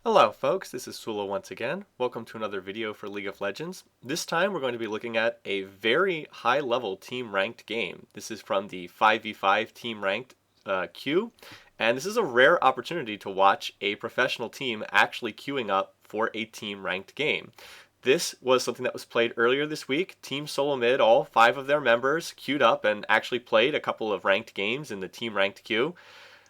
Hello folks, this is Sullla once again. Welcome to another video for League of Legends. This time we're going to be looking at a very high level team ranked game. This is from the 5v5 team ranked queue, and this is a rare opportunity to watch a professional team actually queuing up for a team ranked game. This was something that was played earlier this week. Team Solo Mid, all 5 of their members queued up and actually played a couple of ranked games in the team ranked queue.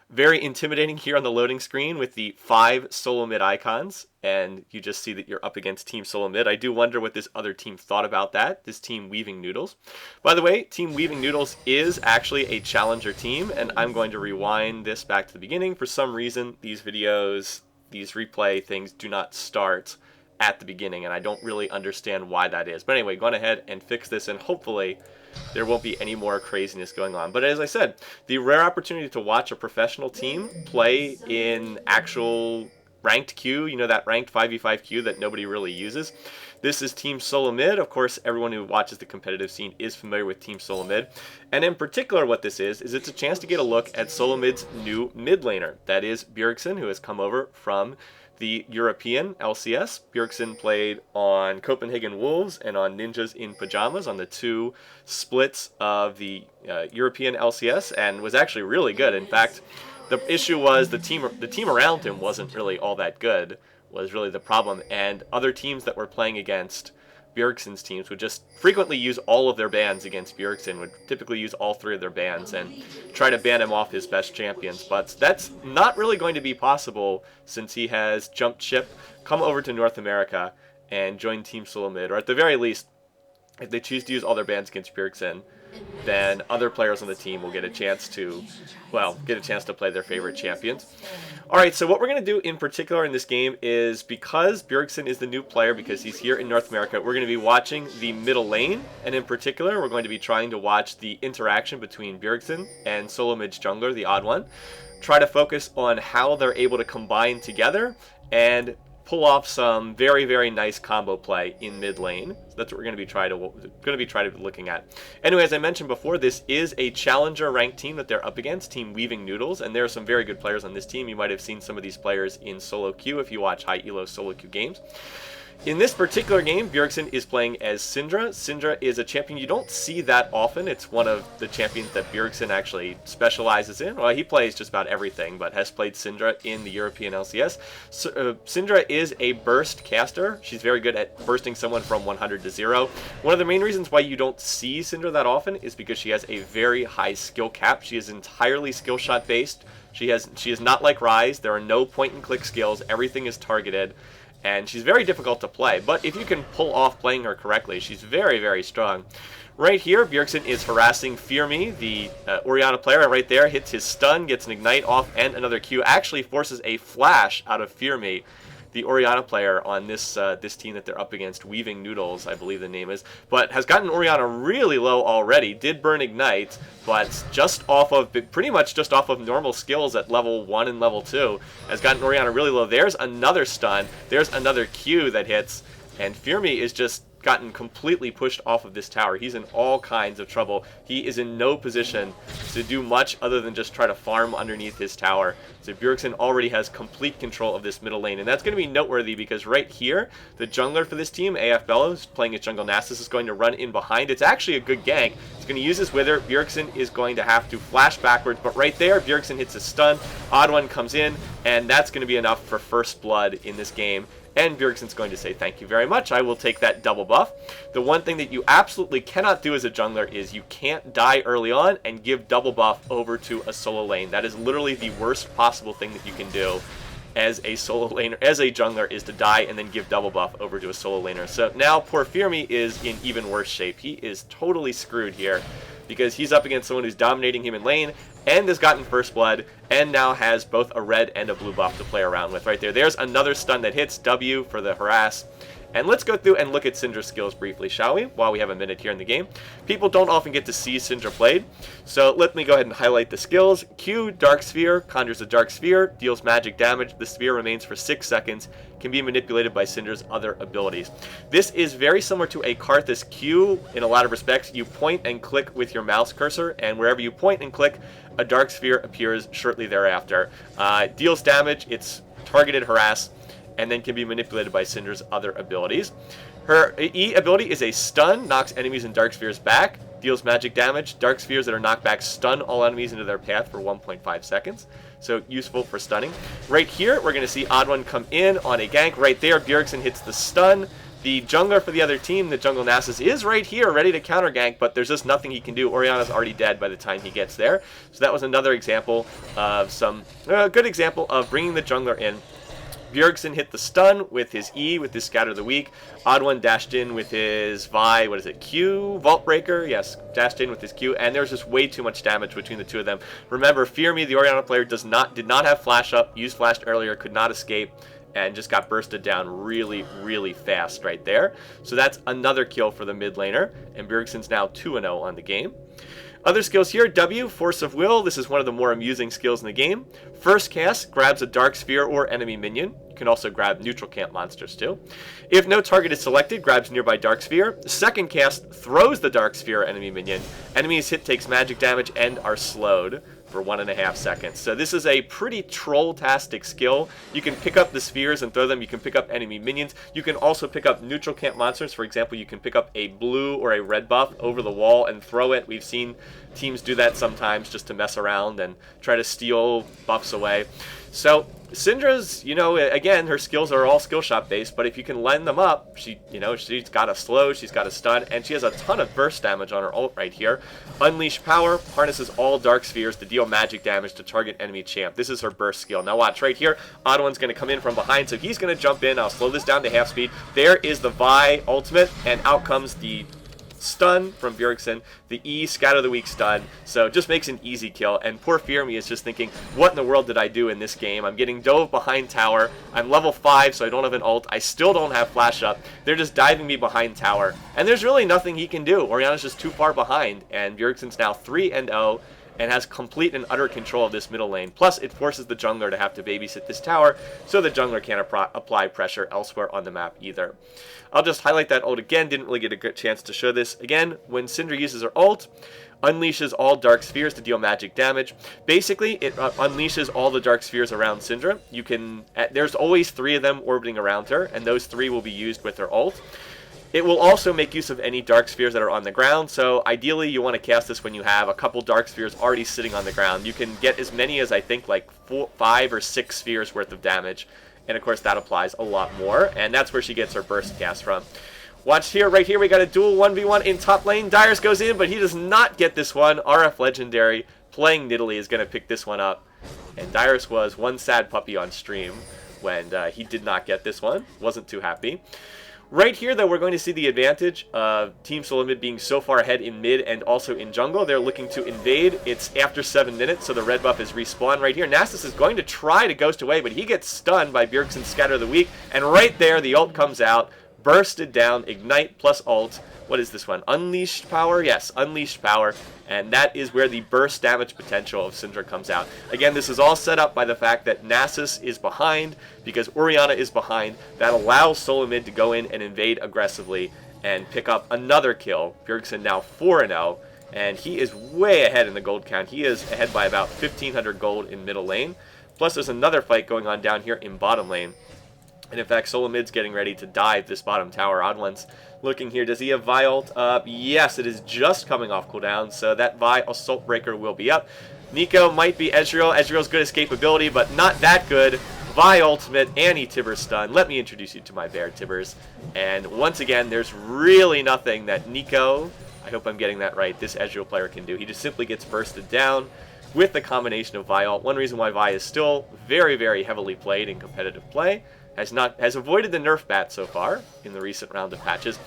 Very intimidating here on the loading screen with the 5 Solo Mid icons, and you just see that you're up against Team Solo Mid. I do wonder what this other team thought about that, this Team Weaving Noodles. By the way, Team Weaving Noodles is actually a challenger team, and I'm going to rewind this back to the beginning. For some reason, these videos, these replay things do not start at the beginning, and I don't really understand why that is. But anyway, go on ahead and fix this, and hopefully there won't be any more craziness going on. But as I said, the rare opportunity to watch a professional team play in actual ranked queue, you know, that ranked 5v5 queue that nobody really uses. This is Team Solo Mid. Of course, everyone who watches the competitive scene is familiar with Team Solo Mid. And in particular, what this is it's a chance to get a look at Solo Mid's new mid laner. That is Bjergsen, who has come over from the European LCS. Bjergsen played on Copenhagen Wolves and on Ninjas in Pajamas on the 2 splits of the European LCS, and was actually really good. In fact, the issue was the team around him wasn't really all that good, was really the problem, and other teams that were playing against Bjergsen's teams would just frequently use all of their bans against Bjergsen, would typically use all 3 of their bans and try to ban him off his best champions. But that's not really going to be possible since he has jumped ship, come over to North America, and joined Team Solo Mid. Or at the very least, if they choose to use all their bans against Bjergsen, then other players on the team will get a chance to, well, play their favorite champions. Alright, so what we're going to do in particular in this game is, because Bjergsen is the new player, because he's here in North America, we're going to be watching the middle lane, and in particular, we're going to be trying to watch the interaction between Bjergsen and Solo Mid's jungler, the odd one. Try to focus on how they're able to combine together and pull off some very, very nice combo play in mid lane. So that's what we're going to be trying to be looking at. Anyway, as I mentioned before, this is a challenger ranked team that they're up against, Team Weaving Noodles, and there are some very good players on this team. You might have seen some of these players in solo queue if you watch high elo solo queue games. In this particular game, Bjergsen is playing as Syndra. Syndra is a champion you don't see that often. It's one of the champions that Bjergsen actually specializes in. Well, he plays just about everything, but has played Syndra in the European LCS. So, Syndra is a burst caster. She's very good at bursting someone from 100 to 0. One of the main reasons why you don't see Syndra that often is because she has a very high skill cap. She is entirely skill shot based. She is not like Ryze. There are no point and click skills. Everything is targeted. And she's very difficult to play, but if you can pull off playing her correctly, she's very, very strong. Right here, Bjergsen is harassing Fear Me, the Orianna player. Right there, hits his stun, gets an ignite off, and another Q. Actually forces a flash out of Fear Me, the Orianna player on this team that they're up against, Weaving Noodles, I believe the name is, but has gotten Orianna really low already. Did burn Ignite, but pretty much just off of normal skills at level 1 and level 2, has gotten Orianna really low. There's another stun, there's another Q that hits, and Fear Me is just gotten completely pushed off of this tower. He's in all kinds of trouble. He is in no position to do much other than just try to farm underneath his tower. So Bjergsen already has complete control of this middle lane, and that's going to be noteworthy because right here, the jungler for this team, AF Bellows, playing his jungle Nasus, is going to run in behind. It's actually a good gank. He's going to use his Wither. Bjergsen is going to have to flash backwards, but right there, Bjergsen hits a stun. Odd One comes in, and that's going to be enough for first blood in this game. And Bjergsen's going to say, thank you very much, I will take that double buff. The one thing that you absolutely cannot do as a jungler is you can't die early on and give double buff over to a solo lane. That is literally the worst possible thing that you can do as a solo laner, as a jungler, is to die and then give double buff over to a solo laner. So now poor Fear Me is in even worse shape. He is totally screwed here because he's up against someone who's dominating him in lane and has gotten first blood and now has both a red and a blue buff to play around with right there. There's another stun that hits W for the harass. And let's go through and look at Syndra's skills briefly, shall we? While we have a minute here in the game. People don't often get to see Syndra played, so let me go ahead and highlight the skills. Q, Dark Sphere, conjures a Dark Sphere, deals magic damage. The sphere remains for 6 seconds, can be manipulated by Syndra's other abilities. This is very similar to a Karthus Q in a lot of respects. You point and click with your mouse cursor, and wherever you point and click, a Dark Sphere appears shortly thereafter. Deals damage, it's targeted harass, and then can be manipulated by Syndra's other abilities. Her E ability is a stun, knocks enemies and dark spheres back, deals magic damage. Dark spheres that are knocked back stun all enemies into their path for 1.5 seconds. So useful for stunning. Right here, we're going to see Odd One come in on a gank. Right there, Bjergsen hits the stun. The jungler for the other team, the jungle Nasus, is right here, ready to counter gank, but there's just nothing he can do. Orianna's already dead by the time he gets there. So that was another example of good example of bringing the jungler in. Bjergsen hit the stun with his E, with his Scatter the Weak. Odd One dashed in with his Q? Vault Breaker? Yes, dashed in with his Q, and there's just way too much damage between the two of them. Remember, Fear Me, the Orianna player, did not have Flash up, used Flashed earlier, could not escape, and just got bursted down really, really fast right there. So that's another kill for the mid laner, and Bjergsen's now 2-0 on the game. Other skills here, W, Force of Will. This is one of the more amusing skills in the game. First cast grabs a dark sphere or enemy minion. You can also grab neutral camp monsters too. If no target is selected, grabs nearby dark sphere. Second cast throws the dark sphere or enemy minion. Enemy's hit takes magic damage and are slowed for 1.5 seconds. So this is a pretty troll-tastic skill. You can pick up the spheres and throw them. You can pick up enemy minions. You can also pick up neutral camp monsters. For example, you can pick up a blue or a red buff over the wall and throw it. We've seen teams do that sometimes just to mess around and try to steal buffs away. So Syndra's, again, her skills are all skill shot based, but if you can line them up, she's got a slow, she's got a stun, and she has a ton of burst damage on her ult right here. Unleash Power harnesses all dark spheres to deal magic damage to target enemy champ. This is her burst skill. Now watch right here, Odd One's going to come in from behind, so he's going to jump in. I'll slow this down to half speed. There is the Vi ultimate, and out comes the stun from Bjergsen, the E Scatter the Weak stun, so just makes an easy kill. And poor Fear Me is just thinking, what in the world did I do in this game? I'm getting dove behind tower, I'm level 5 so I don't have an ult, I still don't have flash up, they're just diving me behind tower, and there's really nothing he can do. Orianna's just too far behind, and Bjergsen's now 3-0 and has complete and utter control of this middle lane. Plus, it forces the jungler to have to babysit this tower, so the jungler can't apply pressure elsewhere on the map either. I'll just highlight that ult again, didn't really get a good chance to show this. Again, when Syndra uses her ult, unleashes all dark spheres to deal magic damage. Basically, it unleashes all the dark spheres around Syndra. There's always 3 of them orbiting around her, and those 3 will be used with her ult. It will also make use of any dark spheres that are on the ground, so ideally you want to cast this when you have a couple dark spheres already sitting on the ground. You can get as many as, I think, like 5 or 6 spheres worth of damage, and of course that applies a lot more, and that's where she gets her burst cast from. Watch here, right here, we got a dual 1v1 in top lane. Dyrus goes in, but he does not get this one. RF Legendary, playing Nidalee, is going to pick this one up, and Dyrus was one sad puppy on stream when he did not get this one. Wasn't too happy. Right here, though, we're going to see the advantage of Team Sullla being so far ahead in mid and also in jungle. They're looking to invade. It's after 7 minutes, so the red buff is respawned right here. Nasus is going to try to ghost away, but he gets stunned by Bjergsen's Scatter the Weak. And right there, the ult comes out, bursted down, Ignite plus ult. What is this one? Unleashed Power? Yes, Unleashed Power. And that is where the burst damage potential of Syndra comes out. Again, this is all set up by the fact that Nasus is behind, because Orianna is behind. That allows Sullla to go in and invade aggressively and pick up another kill. Bjergsen now 4-0, and he is way ahead in the gold count. He is ahead by about 1,500 gold in middle lane. Plus, there's another fight going on down here in bottom lane. And in fact, Sullla mid's getting ready to dive this bottom tower. Odd One's looking here. Does he have Vi ult? Yes, it is just coming off cooldown, so that Vi Assault Breaker will be up. Nico might be Ezreal. Ezreal's good escapability, but not that good. Vi Ultimate, Annie Tibbers stun. Let me introduce you to my bear, Tibbers. And once again, there's really nothing that Nico, I hope I'm getting that right, this Ezreal player can do. He just simply gets bursted down with the combination of Vi ult. One reason why Vi is still very, very heavily played in competitive play. Has avoided the nerf bat so far in the recent round of patches.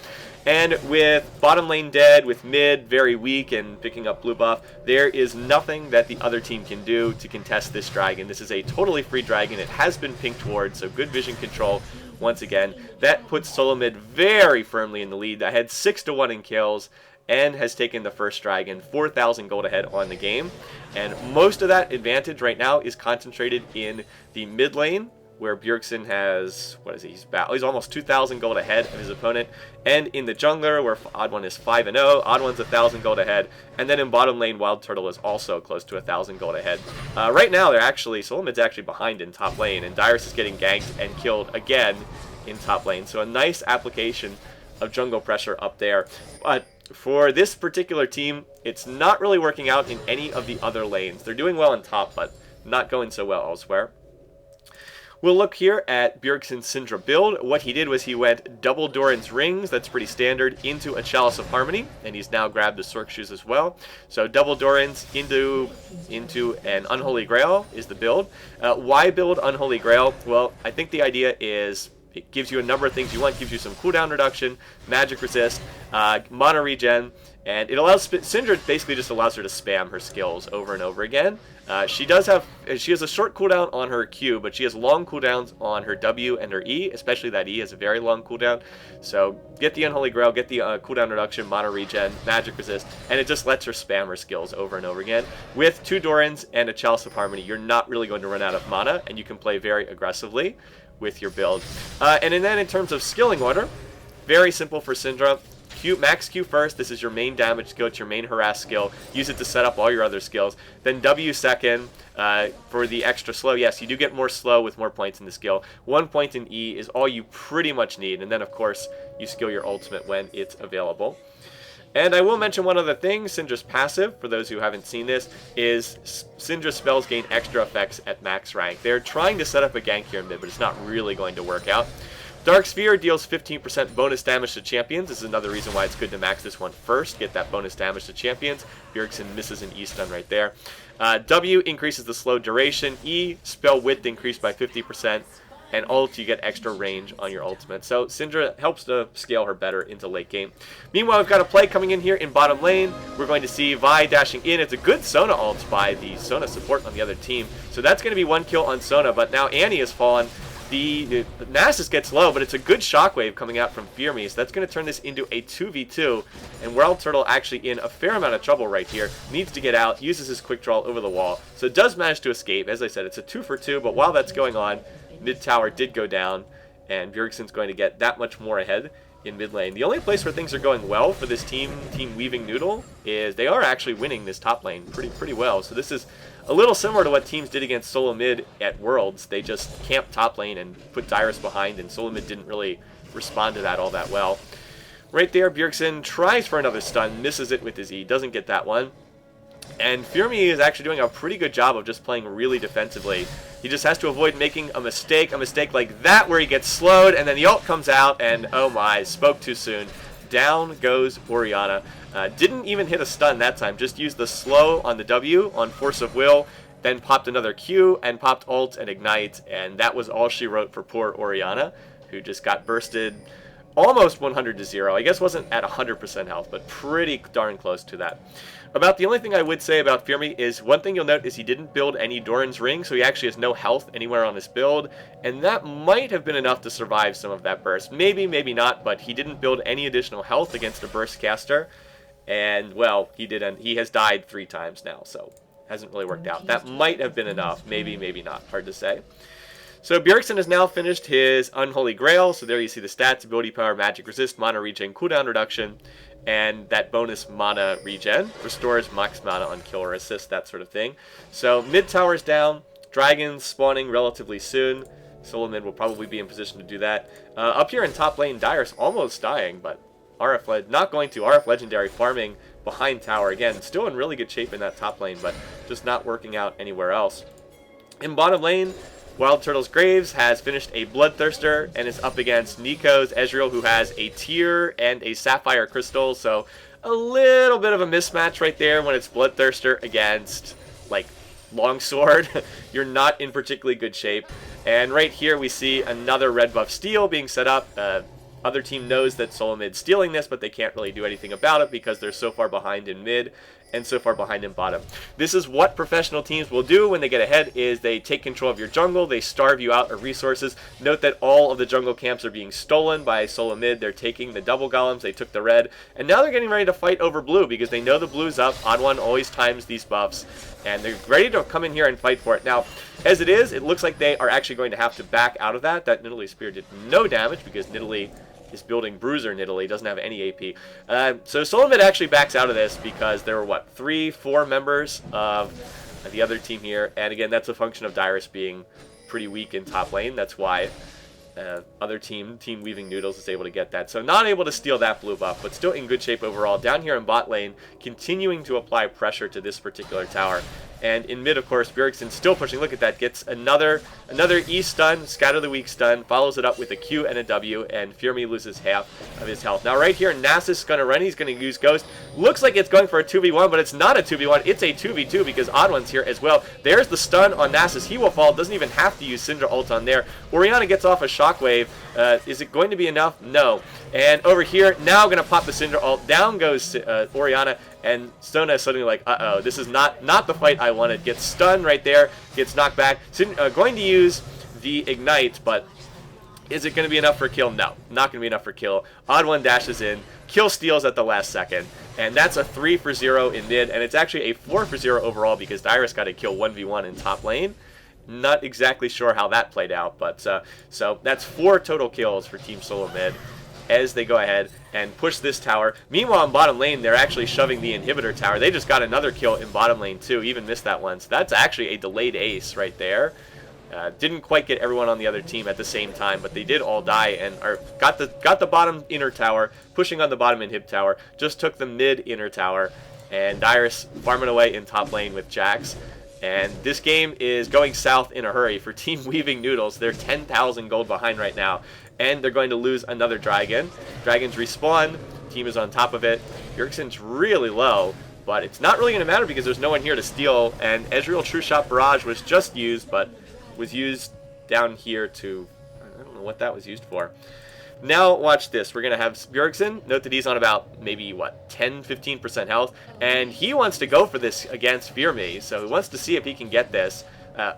And with bottom lane dead, with mid very weak and picking up blue buff, there is nothing that the other team can do to contest this dragon. This is a totally free dragon. It has been pinged towards, so good vision control once again. That puts Sullla very firmly in the lead. I had 6-1 in kills and has taken the first dragon, 4,000 gold ahead on the game. And most of that advantage right now is concentrated in the mid lane, where Bjergsen has, what is he? He's almost 2,000 gold ahead of his opponent. And in the jungler, where Odd One is 5-0, Odd One's 1,000 gold ahead. And then in bottom lane, Wild Turtle is also close to 1,000 gold ahead. Right now, Sullla mid's actually behind in top lane, and Dyrus is getting ganked and killed again in top lane. So a nice application of jungle pressure up there. But for this particular team, it's not really working out in any of the other lanes. They're doing well in top, but not going so well elsewhere. We'll look here at Bjergsen's Syndra build. What he did was he went double Doran's Rings, that's pretty standard, into a Chalice of Harmony, and he's now grabbed the Sorc Shoes as well. So double Doran's into an Unholy Grail is the build. Why build Unholy Grail? Well, I think the idea is it gives you a number of things you want. It gives you some cooldown reduction, magic resist, mana regen, and it allows Syndra basically just allows her to spam her skills over and over again. She has a short cooldown on her Q, but she has long cooldowns on her W and her E, especially that E has a very long cooldown. So get the Unholy Grail, get the cooldown reduction, mana regen, magic resist, and it just lets her spam her skills over and over again. With 2 Dorans and a Chalice of Harmony, you're not really going to run out of mana, and you can play very aggressively with your build. And then in terms of skilling order, very simple for Syndra. Max Q first, this is your main damage skill, it's your main harass skill. Use it to set up all your other skills. Then W second for the extra slow. Yes, you do get more slow with more points in the skill. 1 point in E is all you pretty much need. And then, of course, you skill your ultimate when it's available. And I will mention one other thing. Syndra's passive, for those who haven't seen this, is Syndra's spells gain extra effects at max rank. They're trying to set up a gank here in mid, but it's not really going to work out. Dark Sphere deals 15% bonus damage to champions. This is another reason why it's good to max this one first. Get that bonus damage to champions. Bjergsen misses an E stun right there. W increases the slow duration. E, spell width increased by 50%. And ult, you get extra range on your ultimate. So Syndra helps to scale her better into late game. Meanwhile, we've got a play coming in here in bottom lane. We're going to see Vi dashing in. It's a good Sona ult by the Sona support on the other team. So that's going to be 1 kill on Sona. But now Annie has fallen. The Nasus gets low, but it's a good shockwave coming out from Fear Me, so that's going to turn this into a 2v2, and Wild Turtle actually in a fair amount of trouble right here, needs to get out, uses his quick draw over the wall, so it does manage to escape. As I said, it's a 2 for 2, but while that's going on, mid tower did go down, and Bjergsen's going to get that much more ahead in mid lane. The only place where things are going well for this Team Weaving Noodle is they are actually winning this top lane pretty well, so this is a little similar to what teams did against Sullla mid at Worlds. They just camped top lane and put Dyrus behind, and Sullla mid didn't really respond to that all that well. Right there, Bjergsen tries for another stun, misses it with his E, doesn't get that one. And Fear Me is actually doing a pretty good job of just playing really defensively. He just has to avoid making a mistake like that where he gets slowed, and then the ult comes out, and oh my, spoke too soon. Down goes Orianna. Didn't even hit a stun that time, just used the slow on the W on Force of Will, then popped another Q and popped ult and ignite, and that was all she wrote for poor Orianna, who just got bursted almost 100 to 0. I guess wasn't at 100% health, but pretty darn close to that. About the only thing I would say about Fear Me is one thing you'll note is he didn't build any Doran's Ring, so he actually has no health anywhere on his build, and that might have been enough to survive some of that burst. Maybe, maybe not, but he didn't build any additional health against a burst caster, and well, he has died 3 times now, so hasn't really worked out. That might have been enough, maybe, maybe not, hard to say. So Bjergsen has now finished his Unholy Grail, so there you see the stats, ability power, magic resist, mana regen, cooldown reduction, and that bonus mana regen restores max mana on kill or assist, that sort of thing. So mid tower's down, dragons spawning relatively soon. Sullla mid will probably be in position to do that. Up here in top lane, Dyrus almost dying, but RF Legendary farming behind tower. Again, still in really good shape in that top lane, but just not working out anywhere else. In bottom lane, Wild Turtle's Graves has finished a Bloodthirster and is up against Nico's Ezreal, who has a Tear and a Sapphire Crystal, so a little bit of a mismatch right there when it's Bloodthirster against, like, Longsword. You're not in particularly good shape. And right here we see another red buff steal being set up. Other team knows that Sullla mid's stealing this, but they can't really do anything about it because they're so far behind in mid. and so far behind in bottom. This is what professional teams will do when they get ahead, is they take control of your jungle, they starve you out of resources. Note that all of the jungle camps are being stolen by Sullla mid. They're taking the double golems, they took the red, and now they're getting ready to fight over blue because they know the blue's up. Odd One always times these buffs, and they're ready to come in here and fight for it. Now, as it is, it looks like they are actually going to have to back out of that. That Nidalee Spear did no damage because Nidalee is building Bruiser Nidalee, doesn't have any AP. So Sullla mid actually backs out of this because there were, what, 3-4 members of the other team here. And again, that's a function of Dyrus being pretty weak in top lane. That's why other team Weaving Noodles is able to get that. So not able to steal that blue buff, but still in good shape overall. Down here in bot lane, continuing to apply pressure to this particular tower. And in mid, of course, Bjergsen still pushing. Look at that. Gets another E stun, Scatter the Weak stun, follows it up with a Q and a W, and Firmi loses half of his health. Now right here, Nasus is going to run. He's going to use Ghost. Looks like it's going for a 2v1, but it's not a 2v1. It's a 2v2 because Odd One's here as well. There's the stun on Nasus. He will fall. Doesn't even have to use Syndra ult on there. Orianna gets off a shockwave. Is it going to be enough? No. And over here, now going to pop the Syndra ult. Down goes Orianna. And Sona is suddenly like, uh-oh, this is not the fight I wanted. Gets stunned right there, gets knocked back. Going to use the Ignite, but is it going to be enough for a kill? No, not going to be enough for a kill. Odd One dashes in, kill steals at the last second. And that's a 3 for 0 in mid, and it's actually a 4 for 0 overall because Dyrus got a kill 1v1 in top lane. Not exactly sure how that played out, but so that's 4 total kills for Team Sullla mid as they go ahead and push this tower. Meanwhile, in bottom lane, they're actually shoving the inhibitor tower. They just got another kill in bottom lane, too. Even missed that one. So that's actually a delayed ace right there. Didn't quite get everyone on the other team at the same time, but they did all die and got the bottom inner tower, pushing on the bottom inhib tower. Just took the mid inner tower, and Dyrus farming away in top lane with Jax. And this game is going south in a hurry for Team Weaving Noodles. They're 10,000 gold behind right now. And they're going to lose another dragon. Dragons respawn. Team is on top of it. Bjergsen's really low, but it's not really going to matter because there's no one here to steal. And Ezreal True Shot Barrage was just used, but was used down here to... I don't know what that was used for. Now, watch this. We're going to have Bjergsen. Note that he's on about maybe, what, 10-15% health. And he wants to go for this against Firmi. So he wants to see if he can get this.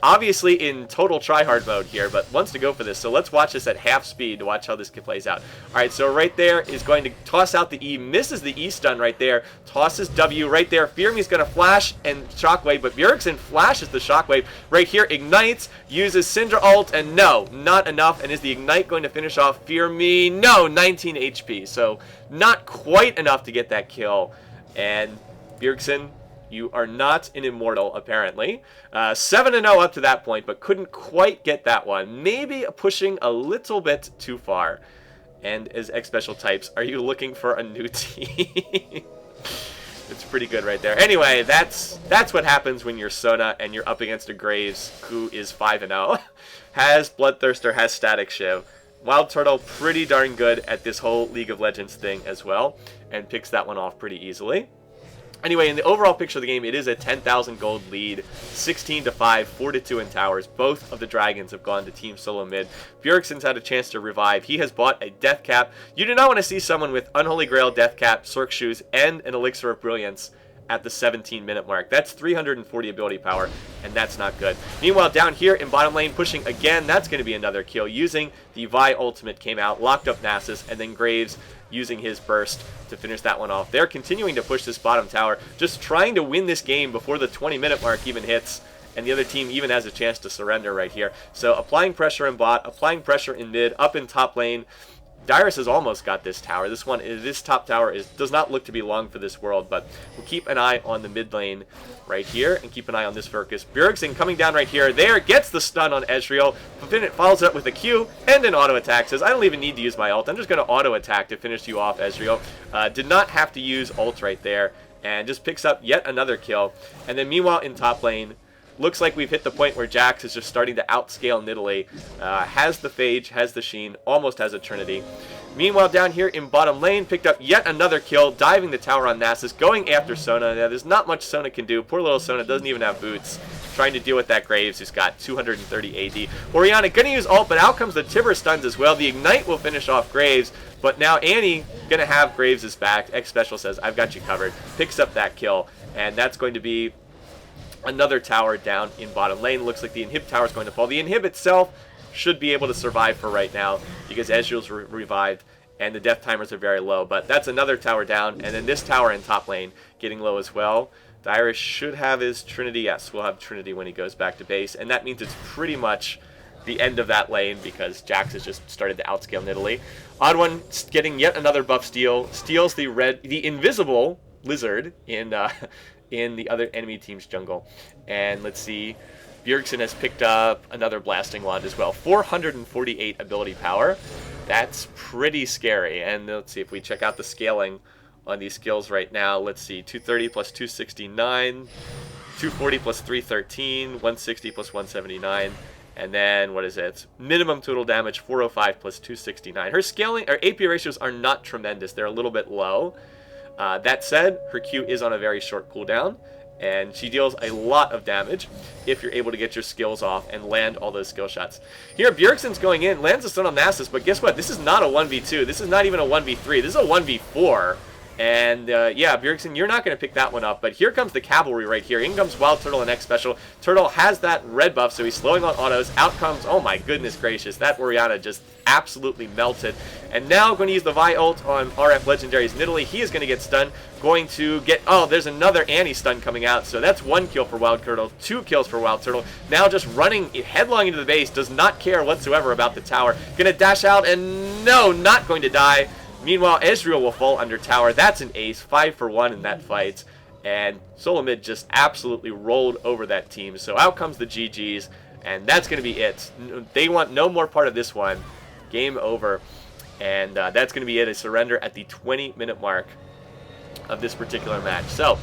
Obviously in total tryhard mode here, but wants to go for this. So let's watch this at half speed to watch how this plays out. Alright, so right there is going to toss out the E. Misses the E stun right there. Tosses W right there. Firmi's going to flash and shockwave, but Bjergsen flashes the shockwave. Right here, ignites, uses Syndra ult, and no, not enough. And is the ignite going to finish off Firmi? No, 19 HP. So not quite enough to get that kill. And Bjergsen, you are not an immortal, apparently. 7-0 up to that point, but couldn't quite get that one. Maybe pushing a little bit too far. And as X Special types, are you looking for a new team? It's pretty good right there. Anyway, that's what happens when you're Sona and you're up against a Graves who is 5-0. Has Bloodthirster, has Static Shiv. Wild Turtle, pretty darn good at this whole League of Legends thing as well. And picks that one off pretty easily. Anyway, in the overall picture of the game, it is a 10,000 gold lead, 16-5, 4-2 in towers. Both of the dragons have gone to Team Sullla mid. Bjergsen's had a chance to revive. He has bought a Death Cap. You do not want to see someone with Unholy Grail, Death Cap, Sorc Shoes, and an Elixir of Brilliance at the 17-minute mark. That's 340 ability power, and that's not good. Meanwhile, down here in bottom lane, pushing again, that's going to be another kill. Using the Vi ultimate came out, locked up Nasus, and then Graves using his burst to finish that one off. They're continuing to push this bottom tower, just trying to win this game before the 20-minute mark even hits, and the other team even has a chance to surrender right here. So applying pressure in bot, applying pressure in mid, up in top lane. Dyrus has almost got this tower. This top tower does not look to be long for this world, but we'll keep an eye on the mid lane right here and keep an eye on this Focus. Bjergsen coming down right here. There, gets the stun on Ezreal. Follows it up with a Q and an auto attack. Says, I don't even need to use my ult. I'm just going to auto attack to finish you off, Ezreal. Did not have to use ult right there, and just picks up yet another kill. And then meanwhile in top lane, looks like we've hit the point where Jax is just starting to outscale Nidalee. Has the Phage, has the Sheen, almost has a Trinity. Meanwhile, down here in bottom lane, picked up yet another kill, diving the tower on Nasus, going after Sona. Now, there's not much Sona can do. Poor little Sona doesn't even have boots. trying to deal with that Graves, who's got 230 AD. Orianna gonna use ult, but out comes the Tibber stuns as well. The Ignite will finish off Graves, but now Annie gonna have Graves' back. X Special says, I've got you covered. Picks up that kill, and that's going to be another tower down in bottom lane. Looks like the Inhib tower is going to fall. The Inhib itself should be able to survive for right now because Ezreal's revived and the death timers are very low. But that's another tower down, and then this tower in top lane getting low as well. The Irish should have his Trinity. Yes, we'll have Trinity when he goes back to base, and that means it's pretty much the end of that lane because Jax has just started to outscale Nidalee. Odd One getting yet another buff steal. Steals the invisible lizard in the other enemy team's jungle. And let's see, Bjergsen has picked up another blasting wand as well. 448 ability power. That's pretty scary. And let's see if we check out the scaling on these skills right now. Let's see, 230 plus 269, 240 plus 313, 160 plus 179. And then, what is it? Minimum total damage, 405 plus 269. Her scaling, her AP ratios are not tremendous. They're a little bit low. That said, her Q is on a very short cooldown, and she deals a lot of damage if you're able to get your skills off and land all those skill shots. Here, Bjergsen's going in, lands a stun on Nasus, but guess what? This is not a 1v2. This is not even a 1v3. This is a 1v4. And, yeah, Bjergsen, you're not going to pick that one up. But here comes the cavalry right here. In comes Wild Turtle and X Special. Turtle has that red buff, so he's slowing on autos. Out comes, oh my goodness gracious, that Orianna just absolutely melted. And now going to use the Vi ult on RF Legendary's Nidalee. He is going to get stunned. Going to get, oh, there's another Annie stun coming out. So that's 1 kill for Wild Turtle, 2 kills for Wild Turtle. Now just running headlong into the base, does not care whatsoever about the tower. Going to dash out, and no, not going to die. Meanwhile, Ezreal will fall under tower. That's an ace. 5 for 1 in that fight. And Sullla mid just absolutely rolled over that team. So out comes the GGs. And that's going to be it. They want no more part of this one. Game over. And that's going to be it. A surrender at the 20-minute mark of this particular match. So,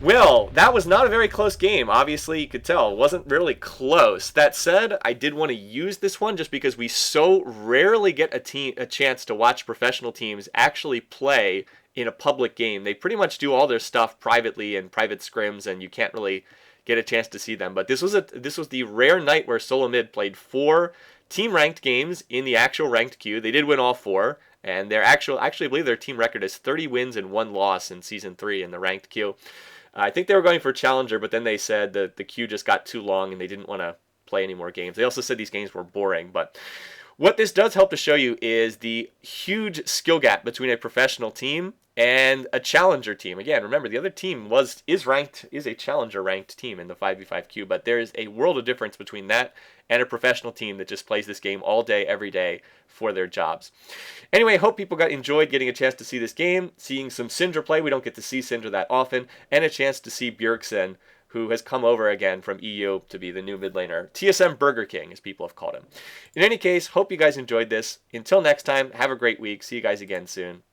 well, that was not a very close game. Obviously, you could tell. It wasn't really close. That said, I did want to use this one just because we so rarely get a chance to watch professional teams actually play in a public game. They pretty much do all their stuff privately in private scrims, and you can't really get a chance to see them. But this was the rare night where Sullla mid played 4 team-ranked games in the actual ranked queue. They did win all 4. And actually, I believe their team record is 30 wins and 1 loss in Season 3 in the ranked queue. I think they were going for Challenger, but then they said that the queue just got too long and they didn't want to play any more games. They also said these games were boring. But what this does help to show you is the huge skill gap between a professional team and a Challenger team. Again, remember, the other team is a Challenger ranked team in the 5v5 queue, but there is a world of difference between that and a professional team that just plays this game all day, every day for their jobs. Anyway, hope people enjoyed getting a chance to see this game, seeing some Syndra play. We don't get to see Syndra that often, and a chance to see Bjergsen, who has come over again from EU to be the new mid laner. TSM Burger King, as people have called him. In any case, hope you guys enjoyed this. Until next time, have a great week. See you guys again soon.